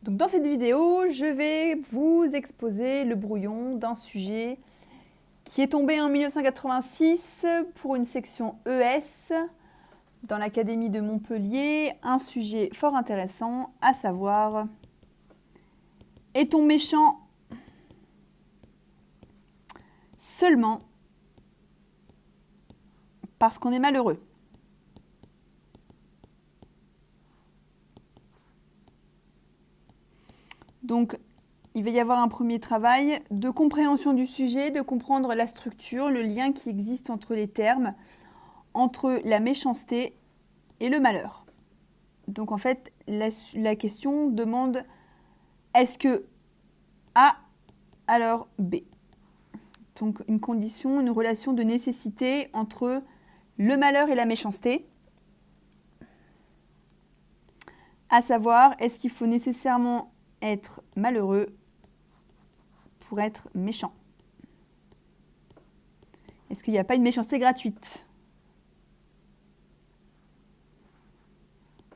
Donc dans cette vidéo, je vais vous exposer le brouillon d'un sujet qui est tombé en 1986 pour une section ES dans l'Académie de Montpellier. Un sujet fort intéressant, à savoir: est-on méchant seulement parce qu'on est malheureux? Donc, il va y avoir un premier travail de compréhension du sujet, de comprendre la structure, le lien qui existe entre les termes, entre la méchanceté et le malheur. Donc en fait, la question demande: est-ce que A, alors B? Donc une condition, une relation de nécessité entre le malheur et la méchanceté. À savoir, est-ce qu'il faut nécessairement être malheureux pour être méchant? Est-ce qu'il n'y a pas une méchanceté gratuite?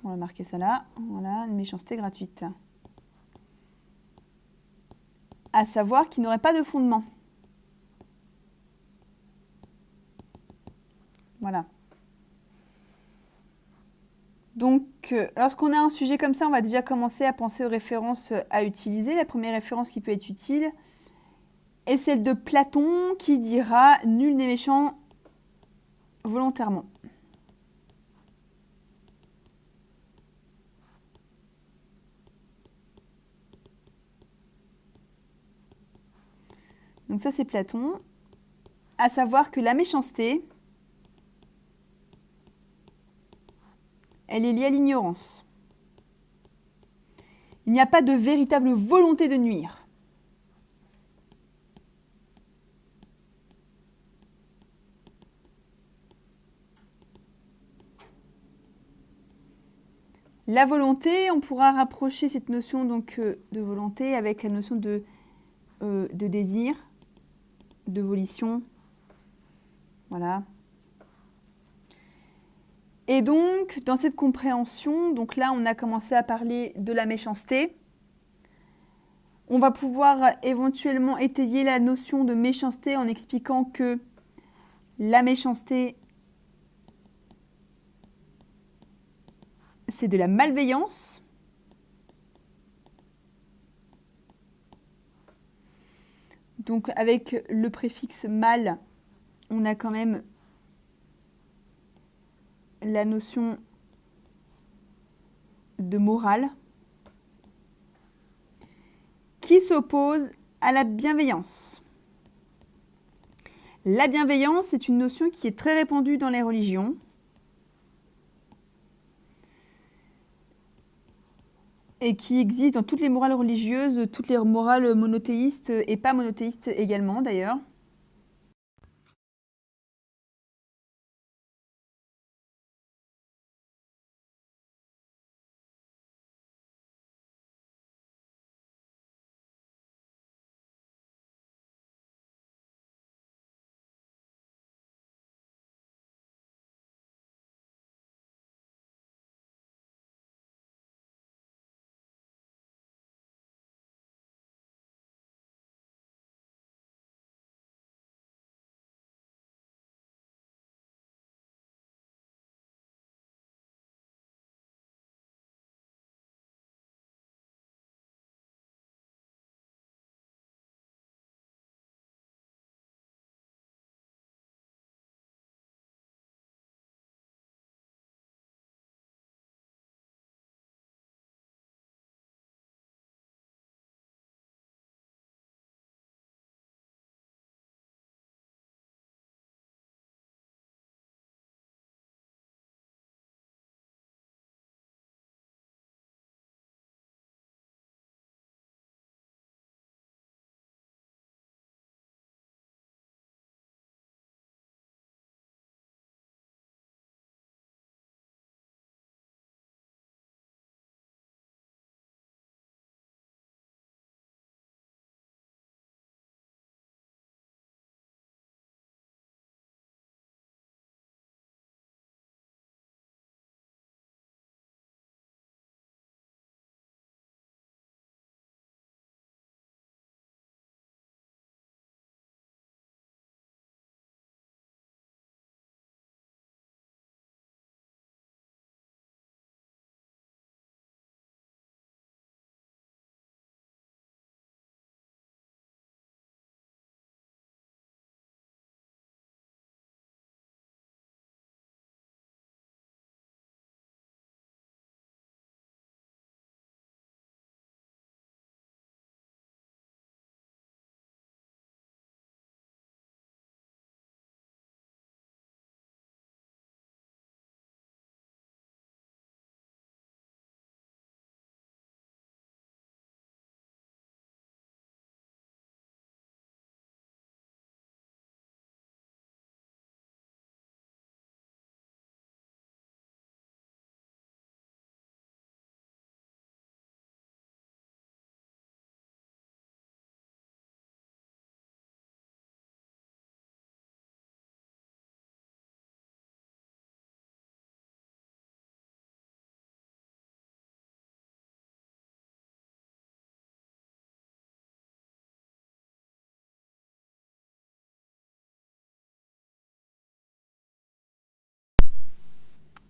On va marquer ça là. Voilà, une méchanceté gratuite. À savoir qu'il n'aurait pas de fondement. Voilà. Donc, lorsqu'on a un sujet comme ça, on va déjà commencer à penser aux références à utiliser. La première référence qui peut être utile est celle de Platon qui dira « Nul n'est méchant volontairement ». Donc ça, c'est Platon. À savoir que la méchanceté, elle est liée à l'ignorance. Il n'y a pas de véritable volonté de nuire. La volonté, on pourra rapprocher cette notion donc, de volonté avec la notion de désir, de volition. Voilà. Et donc, dans cette compréhension, donc là, on a commencé à parler de la méchanceté. On va pouvoir éventuellement étayer la notion de méchanceté en expliquant que la méchanceté, c'est de la malveillance. Donc avec le préfixe mal, on a quand même la notion de morale qui s'oppose à la bienveillance. La bienveillance est une notion qui est très répandue dans les religions. Et qui existe dans toutes les morales religieuses, toutes les morales monothéistes et pas monothéistes également d'ailleurs.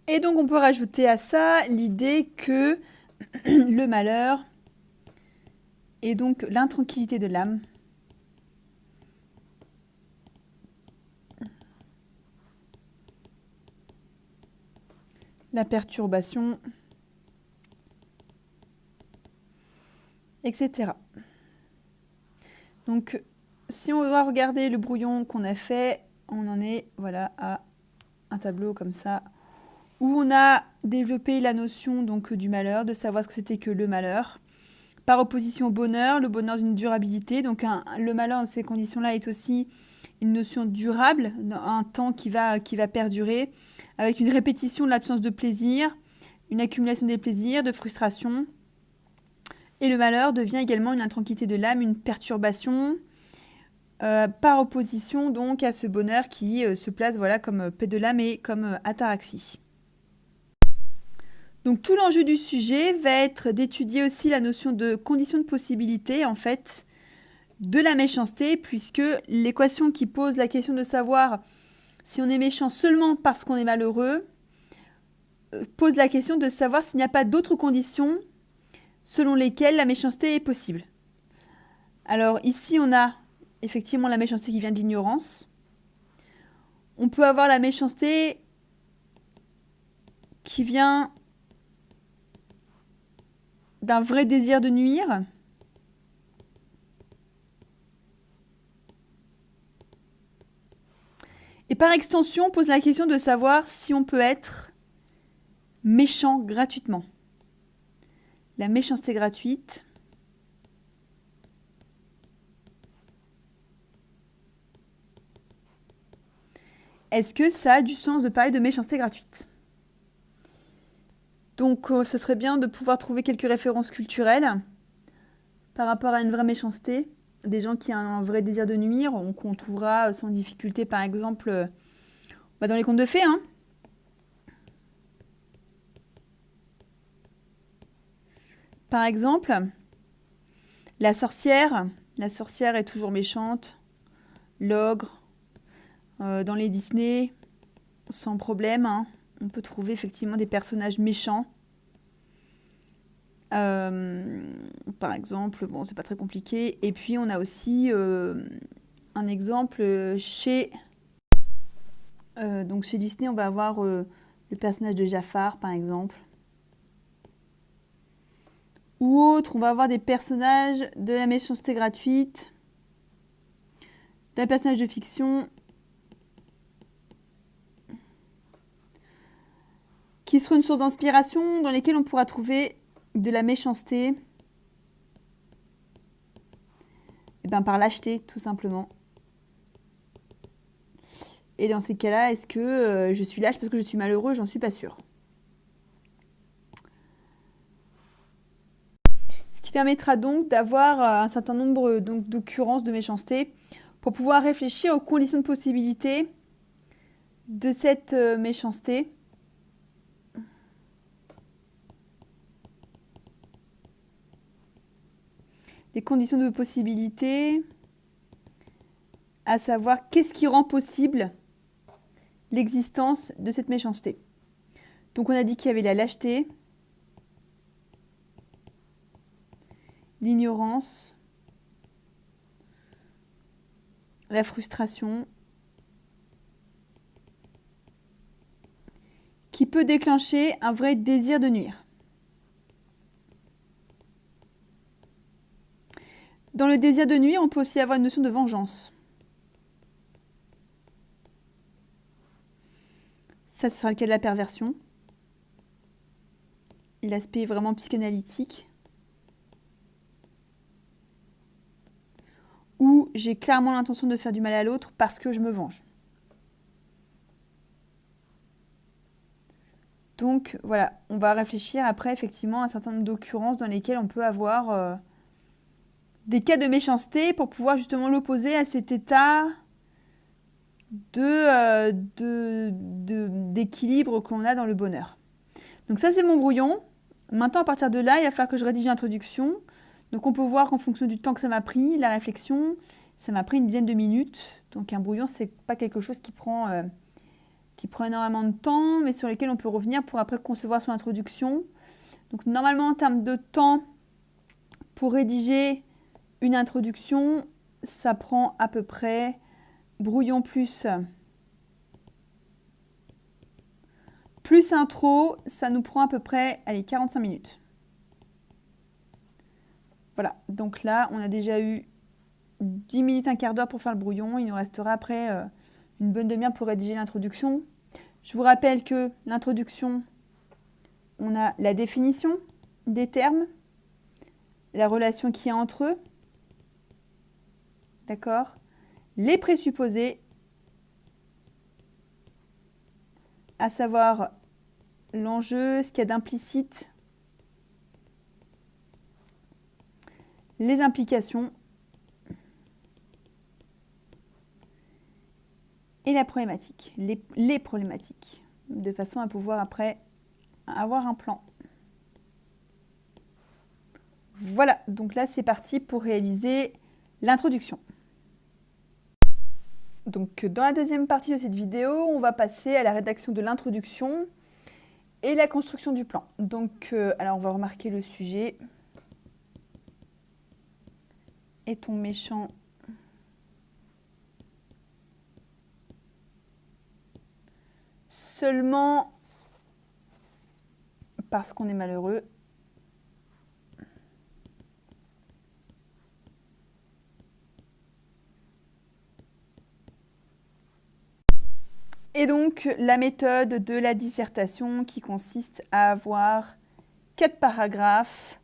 Et donc on peut rajouter à ça l'idée que le malheur est donc l'intranquillité de l'âme. La perturbation, etc. Donc, si on doit regarder le brouillon qu'on a fait, on en est voilà, à un tableau comme ça, où on a développé la notion donc, du malheur, de savoir ce que c'était que le malheur. Par opposition au bonheur, le bonheur d'une durabilité. Donc, le malheur dans ces conditions-là est aussi une notion durable, un temps qui va perdurer, avec une répétition de l'absence de plaisir, une accumulation des plaisirs, de frustration. Et le malheur devient également une intranquillité de l'âme, une perturbation, par opposition donc à ce bonheur qui se place voilà, comme paix de l'âme et comme ataraxie. Donc tout l'enjeu du sujet va être d'étudier aussi la notion de condition de possibilité en fait de la méchanceté, puisque l'équation qui pose la question de savoir si on est méchant seulement parce qu'on est malheureux pose la question de savoir s'il n'y a pas d'autres conditions selon lesquelles la méchanceté est possible. Alors ici on a effectivement la méchanceté qui vient de l'ignorance. On peut avoir la méchanceté qui vient d'un vrai désir de nuire. Et par extension, on pose la question de savoir si on peut être méchant gratuitement. La méchanceté gratuite. Est-ce que ça a du sens de parler de méchanceté gratuite ? Donc, ça serait bien de pouvoir trouver quelques références culturelles par rapport à une vraie méchanceté. Des gens qui ont un vrai désir de nuire, qu'on trouvera sans difficulté, par exemple, dans les contes de fées. Hein. Par exemple, la sorcière est toujours méchante. L'ogre, dans les Disney, sans problème, hein. On peut trouver effectivement des personnages méchants. Par exemple, bon, c'est pas très compliqué. Et puis, on a aussi un exemple chez Disney, on va avoir le personnage de Jafar, par exemple. Ou autre, on va avoir des personnages de la méchanceté gratuite, d'un personnage de fiction qui sera une source d'inspiration dans lesquelles on pourra trouver de la méchanceté par lâcheté, tout simplement. Et dans ces cas-là, est-ce que je suis lâche parce que je suis malheureux ? J'en suis pas sûre. Ce qui permettra donc d'avoir un certain nombre d'occurrences de méchanceté pour pouvoir réfléchir aux conditions de possibilité de cette méchanceté. Les conditions de possibilité, à savoir qu'est-ce qui rend possible l'existence de cette méchanceté. Donc on a dit qu'il y avait la lâcheté, l'ignorance, la frustration, qui peut déclencher un vrai désir de nuire. Dans le désir de nuire, on peut aussi avoir une notion de vengeance. Ça, ce sera le cas de la perversion. L'aspect vraiment psychanalytique. Où j'ai clairement l'intention de faire du mal à l'autre parce que je me venge. Donc voilà, on va réfléchir après effectivement à un certain nombre d'occurrences dans lesquelles on peut avoir des cas de méchanceté pour pouvoir justement l'opposer à cet état d'équilibre qu'on a dans le bonheur. Donc ça, c'est mon brouillon. Maintenant, à partir de là, il va falloir que je rédige l'introduction. Donc on peut voir qu'en fonction du temps que ça m'a pris, la réflexion, ça m'a pris une dizaine de minutes. Donc un brouillon, c'est pas quelque chose qui prend qui prend énormément de temps, mais sur lesquels on peut revenir pour après concevoir son introduction. Donc normalement, en termes de temps, pour rédiger une introduction, ça prend à peu près, brouillon plus intro, ça nous prend à peu près, allez, 45 minutes. Voilà, donc là, on a déjà eu 10 minutes, un quart d'heure pour faire le brouillon. Il nous restera après une bonne demi-heure pour rédiger l'introduction. Je vous rappelle que l'introduction, on a la définition des termes, la relation qu'il y a entre eux, d'accord, les présupposés, à savoir l'enjeu, ce qu'il y a d'implicite, les implications et la problématique, les problématiques, de façon à pouvoir après avoir un plan. Voilà, donc là c'est parti pour réaliser l'introduction. Donc dans la deuxième partie de cette vidéo, on va passer à la rédaction de l'introduction et la construction du plan. Donc alors on va remarquer le sujet. Est-on méchant ? Seulement parce qu'on est malheureux. Et donc, la méthode de la dissertation qui consiste à avoir 4 paragraphes.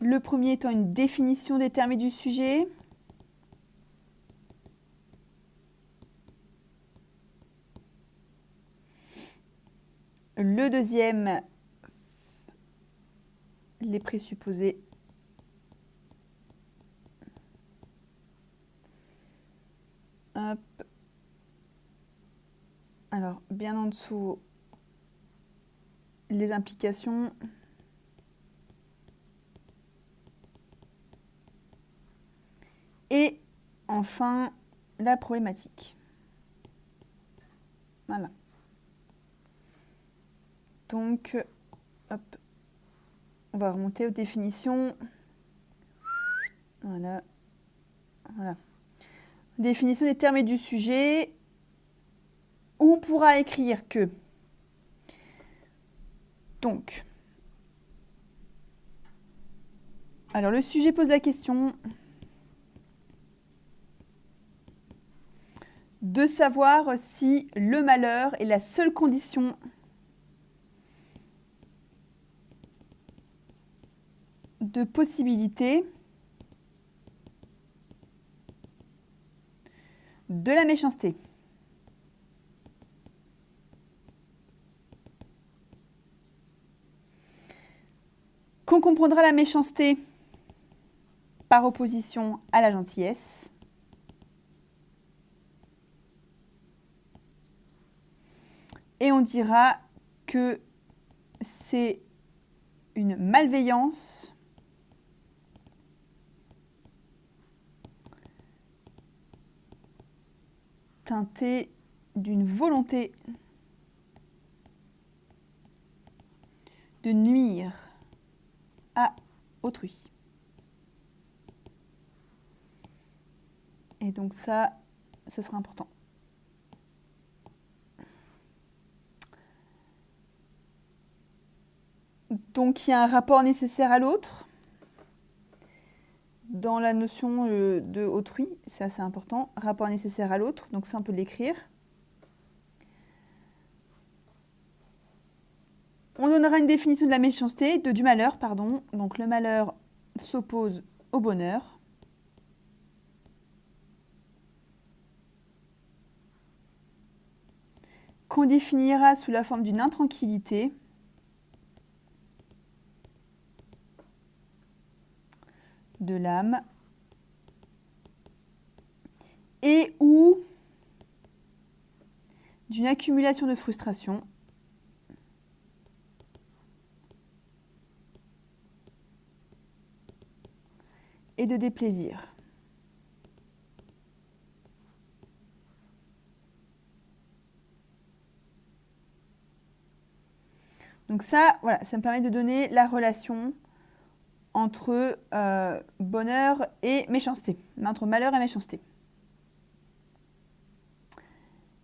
Le premier étant une définition des termes et du sujet. Le deuxième, les présupposés. Hop. Alors, bien en dessous, les implications. Et enfin, la problématique. Voilà. Donc, hop, on va remonter aux définitions. Voilà. Voilà. Définition des termes et du sujet. On pourra écrire que. Donc, alors le sujet pose la question de savoir si le malheur est la seule condition de possibilité de la méchanceté. Qu'on comprendra la méchanceté par opposition à la gentillesse. Et on dira que c'est une malveillance teintée d'une volonté de nuire à autrui. Et donc ça sera important. Donc il y a un rapport nécessaire à l'autre. Dans la notion de autrui, c'est assez important. Rapport nécessaire à l'autre, donc ça on peut l'écrire. On donnera une définition de la méchanceté, du malheur, pardon. Donc le malheur s'oppose au bonheur. Qu'on définira sous la forme d'une intranquillité. De l'âme. Et ou d'une accumulation de frustration. Et de déplaisir. Donc ça, voilà, ça me permet de donner la relation entre bonheur et méchanceté, entre malheur et méchanceté.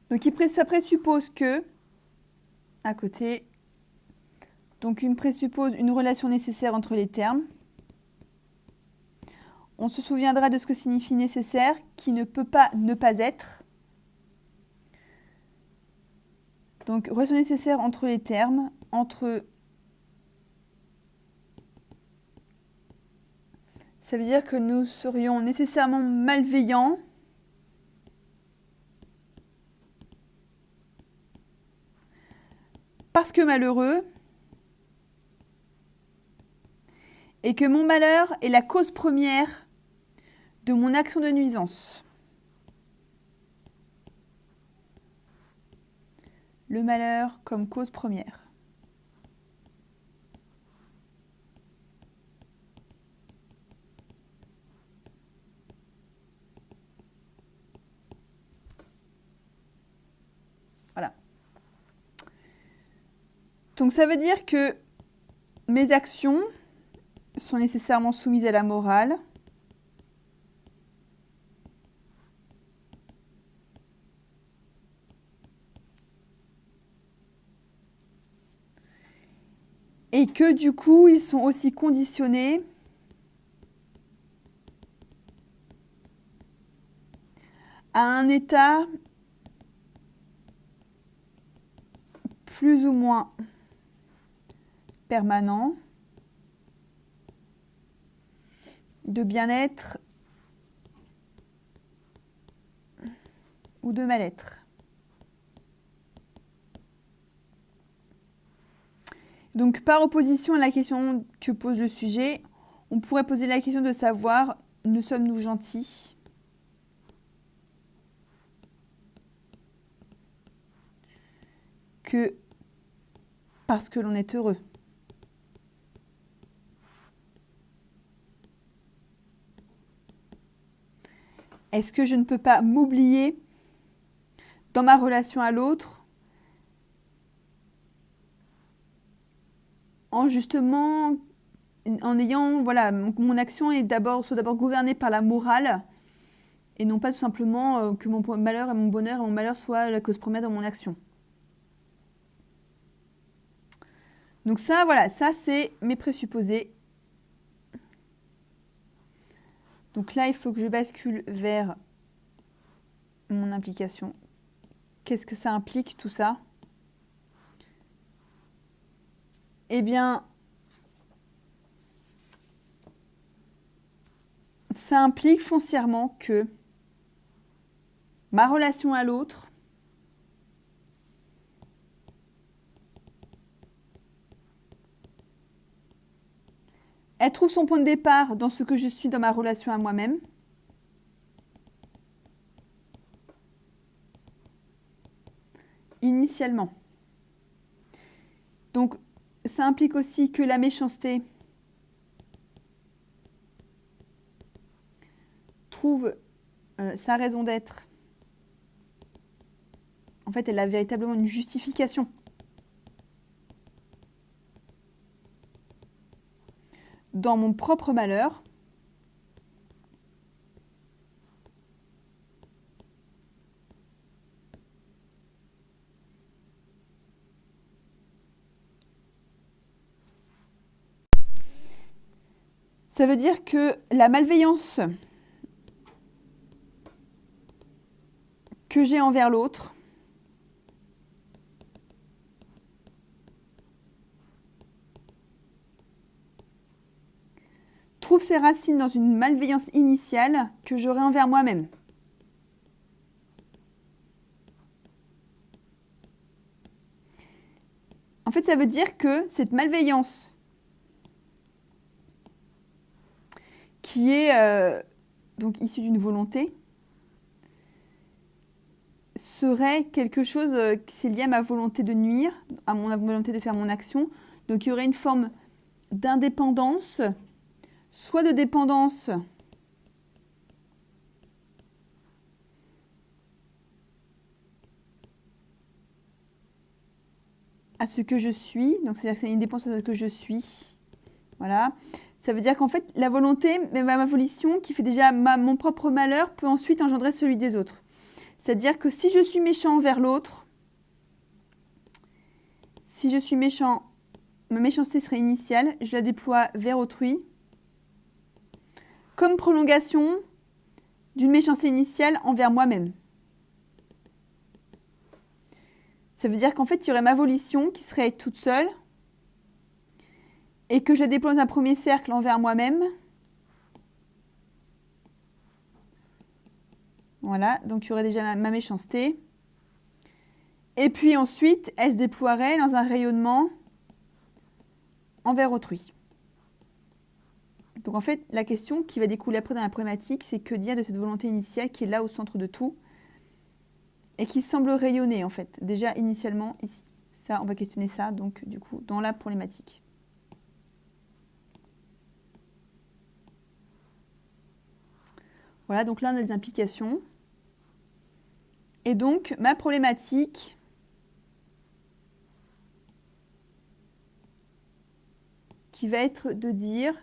Donc ça présuppose que, à côté, donc présuppose une relation nécessaire entre les termes. On se souviendra de ce que signifie nécessaire, qui ne peut pas ne pas être. Donc relation nécessaire entre les termes, ça veut dire que nous serions nécessairement malveillants parce que malheureux et que mon malheur est la cause première de mon action de nuisance. Le malheur comme cause première. Voilà. Donc ça veut dire que mes actions sont nécessairement soumises à la morale. Et que du coup, ils sont aussi conditionnés à un état plus ou moins permanent de bien-être ou de mal-être. Donc, par opposition à la question que pose le sujet, on pourrait poser la question de savoir, ne sommes-nous gentils ? Que parce que l'on est heureux. Est-ce que je ne peux pas m'oublier dans ma relation à l'autre en ayant, voilà, mon action soit d'abord gouvernée par la morale et non pas tout simplement que mon malheur et mon bonheur et mon malheur soient la cause première de mon action. Donc ça, voilà, ça c'est mes présupposés. Donc là, il faut que je bascule vers mon implication. Qu'est-ce que ça implique tout ça ? Eh bien, ça implique foncièrement que ma relation à l'autre elle trouve son point de départ dans ce que je suis dans ma relation à moi-même. Initialement. Donc, ça implique aussi que la méchanceté trouve sa raison d'être. En fait, elle a véritablement une justification. Dans mon propre malheur, ça veut dire que la malveillance que j'ai envers l'autre trouve ses racines dans une malveillance initiale que j'aurais envers moi-même. En fait, ça veut dire que cette malveillance qui est donc issue d'une volonté serait quelque chose qui est lié à ma volonté de nuire, à mon volonté de faire mon action. Donc il y aurait une forme d'indépendance, soit de dépendance à ce que je suis. Donc, c'est-à-dire que c'est une dépendance à ce que je suis. Voilà. Ça veut dire qu'en fait, la volonté, ma volition, qui fait déjà mon propre malheur, peut ensuite engendrer celui des autres. C'est-à-dire que si je suis méchant envers l'autre, si je suis méchant, ma méchanceté serait initiale, je la déploie vers autrui, comme prolongation d'une méchanceté initiale envers moi-même. Ça veut dire qu'en fait, il y aurait ma volition qui serait toute seule, et que je déploie dans un premier cercle envers moi-même. Voilà, donc il y aurait déjà ma méchanceté. Et puis ensuite, elle se déploierait dans un rayonnement envers autrui. Donc en fait, la question qui va découler après dans la problématique, c'est que dire de cette volonté initiale qui est là au centre de tout et qui semble rayonner en fait, déjà initialement ici. Ça, on va questionner ça, donc du coup, dans la problématique. Voilà, donc là, on a des implications. Et donc, ma problématique, qui va être de dire,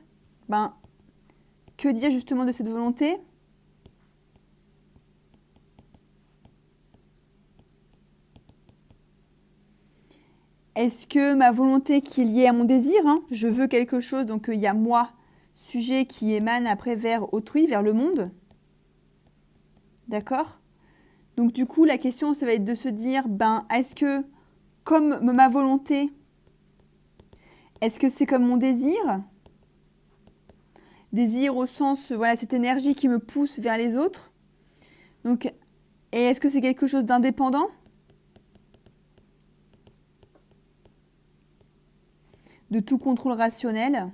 que dire justement de cette volonté ? Est-ce que ma volonté qui est liée à mon désir, je veux quelque chose, donc il y a moi, sujet qui émane après vers autrui, vers le monde. D'accord ? Donc du coup, la question, ça va être de se dire, est-ce que, comme ma volonté, est-ce que c'est comme mon désir ? Désir au sens, voilà, cette énergie qui me pousse vers les autres. Donc, et est-ce que c'est quelque chose d'indépendant ? De tout contrôle rationnel ?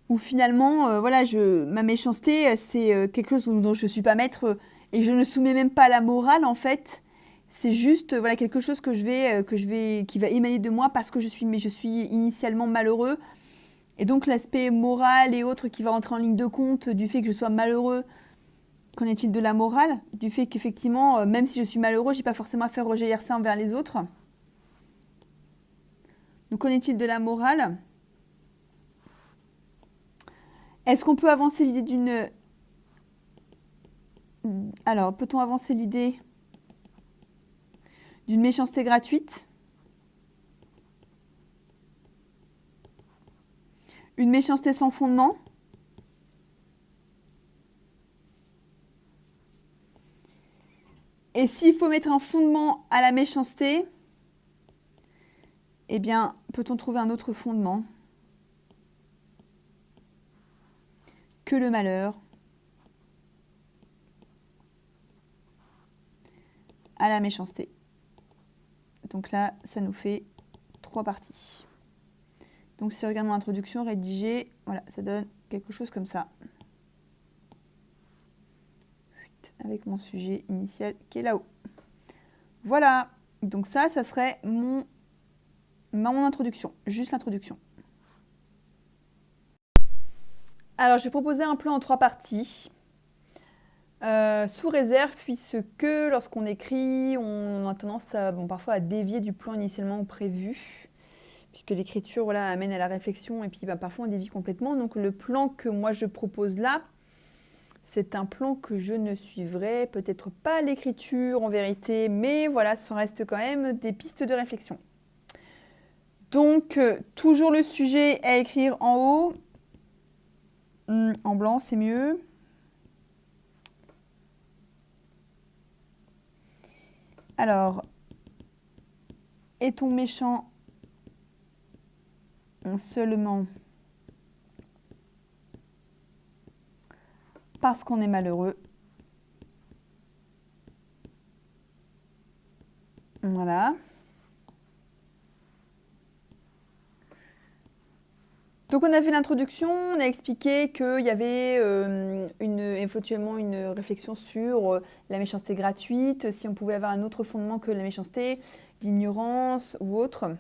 Ou finalement, voilà, ma méchanceté, c'est quelque chose dont je ne suis pas maître et je ne soumets même pas à la morale en fait. C'est juste voilà, quelque chose qui va émaner de moi parce que je suis initialement malheureux. Et donc l'aspect moral et autres qui va rentrer en ligne de compte du fait que je sois malheureux, qu'en est-il de la morale ? Du fait qu'effectivement, même si je suis malheureux, je n'ai pas forcément à faire rejaillir ça envers les autres. Donc qu'en est-il de la morale ? Est-ce qu'on peut avancer l'idée d'une... Alors, peut-on avancer l'idée d'une méchanceté gratuite ? Une méchanceté sans fondement ? Et s'il faut mettre un fondement à la méchanceté, eh bien, peut-on trouver un autre fondement que le malheur à la méchanceté. Donc là, ça nous fait 3 parties. Donc si on regarde mon introduction rédigée, voilà, ça donne quelque chose comme ça. Avec mon sujet initial qui est là-haut. Voilà, donc ça serait mon introduction, juste l'introduction. Alors, je vais proposer un plan en 3 parties. Sous réserve, puisque lorsqu'on écrit, on a tendance parfois à dévier du plan initialement prévu, puisque l'écriture amène à la réflexion et puis parfois on dévie complètement. Donc le plan que moi je propose là, c'est un plan que je ne suivrai peut-être pas l'écriture en vérité, mais voilà, ça reste quand même des pistes de réflexion. Donc toujours le sujet à écrire en haut, en blanc c'est mieux. Alors, est-on méchant seulement parce qu'on est malheureux? Voilà. Donc on a fait l'introduction, on a expliqué qu'il y avait éventuellement une réflexion sur la méchanceté gratuite, si on pouvait avoir un autre fondement que la méchanceté, l'ignorance ou autre.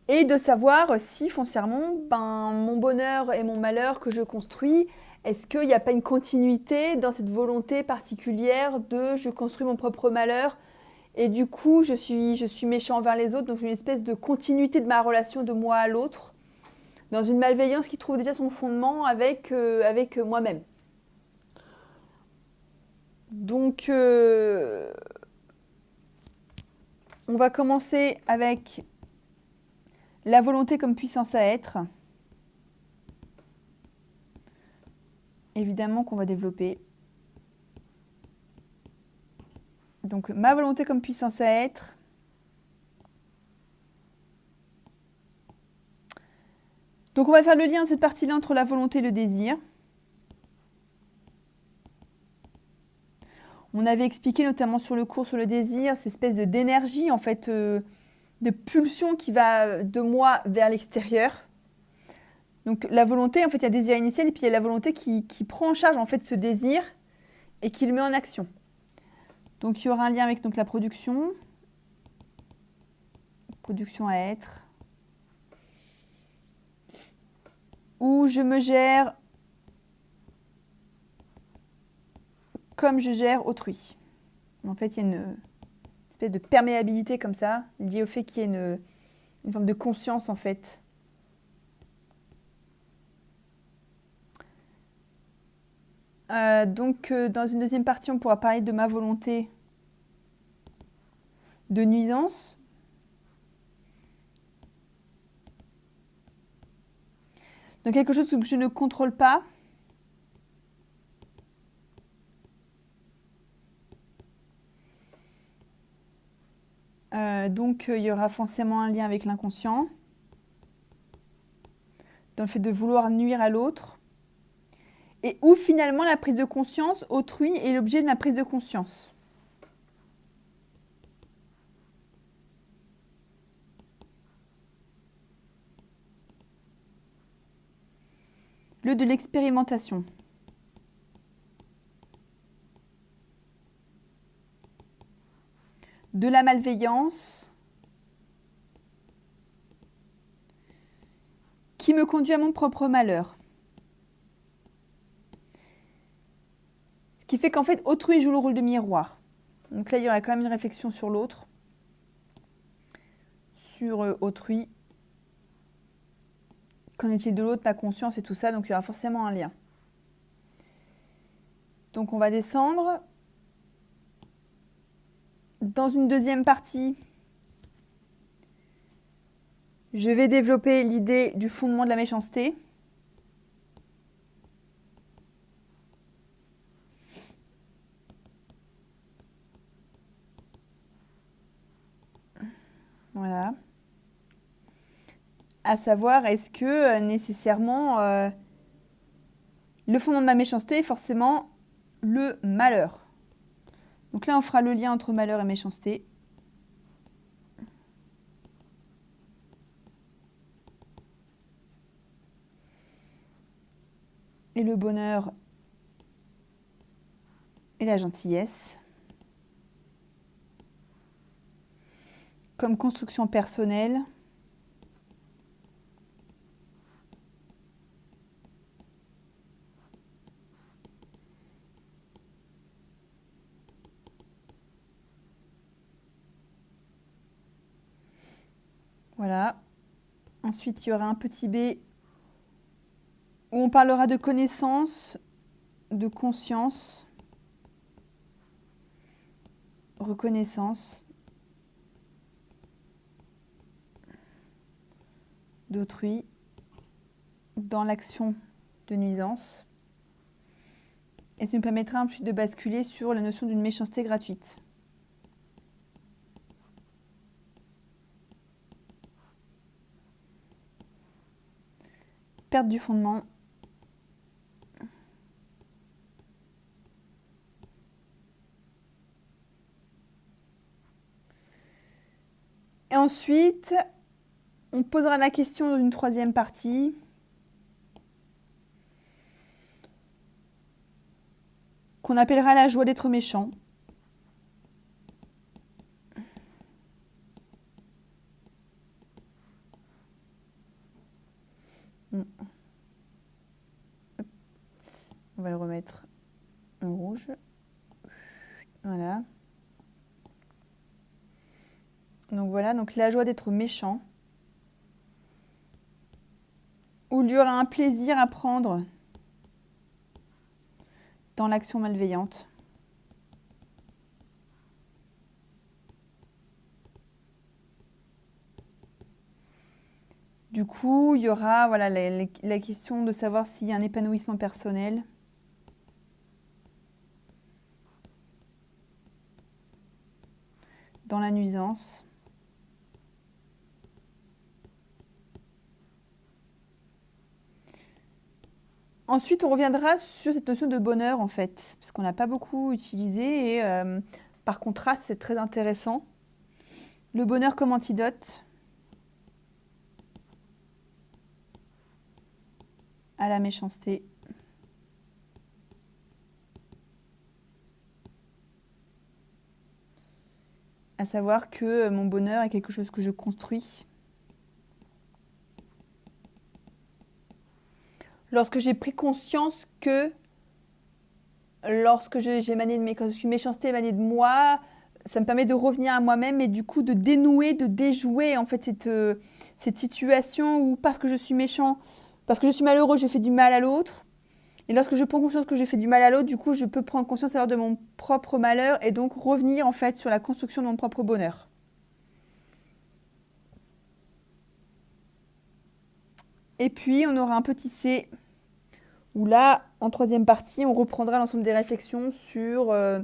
Et de savoir si foncièrement, mon bonheur et mon malheur que je construis, Est-ce qu'il n'y a pas une continuité dans cette volonté particulière de je construis mon propre malheur et du coup je suis méchant envers les autres, donc une espèce de continuité de ma relation de moi à l'autre, dans une malveillance qui trouve déjà son fondement avec moi-même. Donc on va commencer avec la volonté comme puissance à être. Évidemment qu'on va développer. Donc ma volonté comme puissance à être. Donc on va faire le lien de cette partie-là entre la volonté et le désir. On avait expliqué notamment sur le cours sur le désir, cette espèce d'énergie en fait, de pulsion qui va de moi vers l'extérieur. Donc la volonté, en fait, il y a le désir initial et puis il y a la volonté qui prend en charge en fait ce désir et qui le met en action. Donc il y aura un lien avec donc, la production à être, où je me gère comme je gère autrui. En fait, il y a une espèce de perméabilité comme ça, liée au fait qu'il y ait une forme de conscience en fait. Donc, dans une deuxième partie, on pourra parler de ma volonté de nuisance. Donc, quelque chose que je ne contrôle pas. Donc, il y aura forcément un lien avec l'inconscient, dans le fait de vouloir nuire à l'autre, et où finalement la prise de conscience autrui est l'objet de ma prise de conscience. Le de l'expérimentation. De la malveillance qui me conduit à mon propre malheur. Ce qui fait qu'en fait, autrui joue le rôle de miroir. Donc là, il y aura quand même une réflexion sur l'autre, sur autrui. Qu'en est-il de l'autre, ma conscience et tout ça, donc il y aura forcément un lien. Donc on va descendre. Dans une deuxième partie, je vais développer l'idée du fondement de la méchanceté. Voilà. À savoir, est-ce que nécessairement le fondement de ma méchanceté est forcément le malheur. Donc là, on fera le lien entre malheur et méchanceté. Et le bonheur et la gentillesse. Comme construction personnelle. Voilà. Ensuite, il y aura un petit b où on parlera de connaissance, de conscience, reconnaissance d'autrui dans l'action de nuisance. Et ça nous permettra ensuite de basculer sur la notion d'une méchanceté gratuite. Perte du fondement. Et ensuite, on posera la question dans une troisième partie. Qu'on appellera la joie d'être méchant. va le remettre en rouge. Voilà. Donc voilà, donc la joie d'être méchant. Ou il y aura un plaisir à prendre dans l'action malveillante. Du coup, il y aura voilà, la question de savoir s'il y a un épanouissement personnel. Dans la nuisance. Ensuite, on reviendra sur cette notion de bonheur, en fait, parce qu'on n'a pas beaucoup utilisé et par contraste, c'est très intéressant. Le bonheur comme antidote à la méchanceté. À savoir que mon bonheur est quelque chose que je construis. Lorsque j'ai pris conscience que lorsque quand je suis méchanceté émanée de moi, ça me permet de revenir à moi-même et du coup de dénouer, de déjouer en fait cette situation où parce que je suis méchant, parce que je suis malheureux, je fais du mal à l'autre. Et lorsque je prends conscience que je fais du mal à l'autre, du coup je peux prendre conscience alors de mon propre malheur et donc revenir en fait sur la construction de mon propre bonheur. Et puis on aura un petit C où là, en troisième partie, on reprendra l'ensemble des réflexions sur le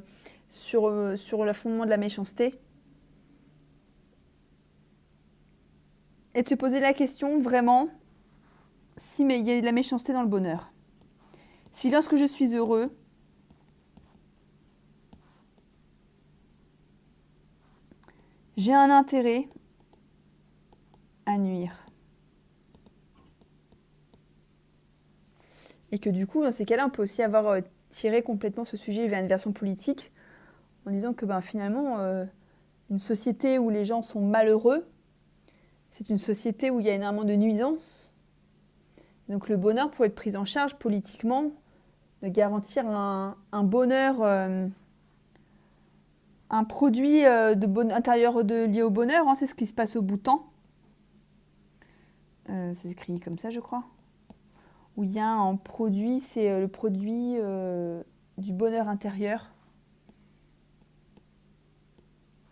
fondement de la méchanceté. Et de se poser la question vraiment, si il y a de la méchanceté dans le bonheur. Si lorsque je suis heureux, j'ai un intérêt à nuire. Et que du coup, dans ces cas-là, on peut aussi avoir tiré complètement ce sujet vers une version politique, en disant que finalement, une société où les gens sont malheureux, c'est une société où il y a énormément de nuisances. Donc le bonheur pourrait être pris en charge politiquement, de garantir un bonheur, un produit intérieur lié au bonheur, c'est ce qui se passe au Bhoutan. C'est écrit comme ça, je crois. Où il y a un produit, c'est le produit du bonheur intérieur.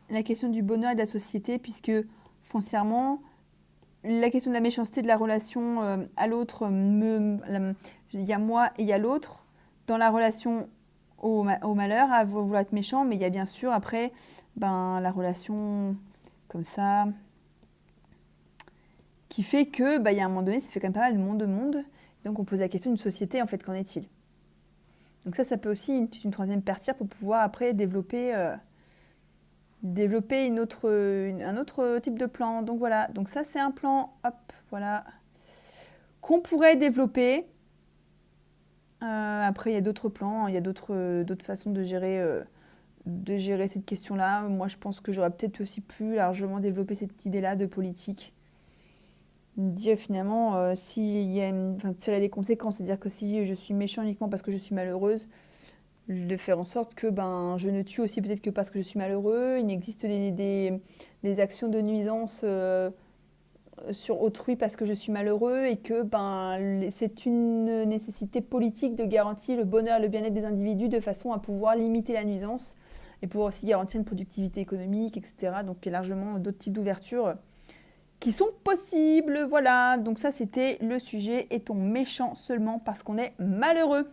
La question du bonheur et de la société, puisque foncièrement, la question de la méchanceté de la relation à l'autre, il y a moi et il y a l'autre. Dans la relation au malheur, à vouloir être méchant, mais il y a bien sûr après la relation comme ça, qui fait que il y a un moment donné, ça fait quand même pas mal de monde. Donc on pose la question d'une société, en fait, qu'en est-il? Donc ça peut aussi être une troisième partie pour pouvoir après développer un autre type de plan. Donc voilà, donc ça c'est un plan, voilà, qu'on pourrait développer. Après il y a d'autres plans, il y a d'autres façons de gérer cette question-là. Moi je pense que j'aurais peut-être aussi pu largement développer cette idée-là de politique. Dire finalement tirer les conséquences, c'est-à-dire que si je suis méchant uniquement parce que je suis malheureuse, de faire en sorte que je ne tue aussi peut-être que parce que je suis malheureux. Il existe des actions de nuisance sur autrui parce que je suis malheureux et que c'est une nécessité politique de garantir le bonheur et le bien-être des individus de façon à pouvoir limiter la nuisance et pouvoir aussi garantir une productivité économique, etc. Donc il y a largement d'autres types d'ouvertures qui sont possibles. Voilà, donc ça c'était le sujet. Est-on méchant seulement parce qu'on est malheureux ?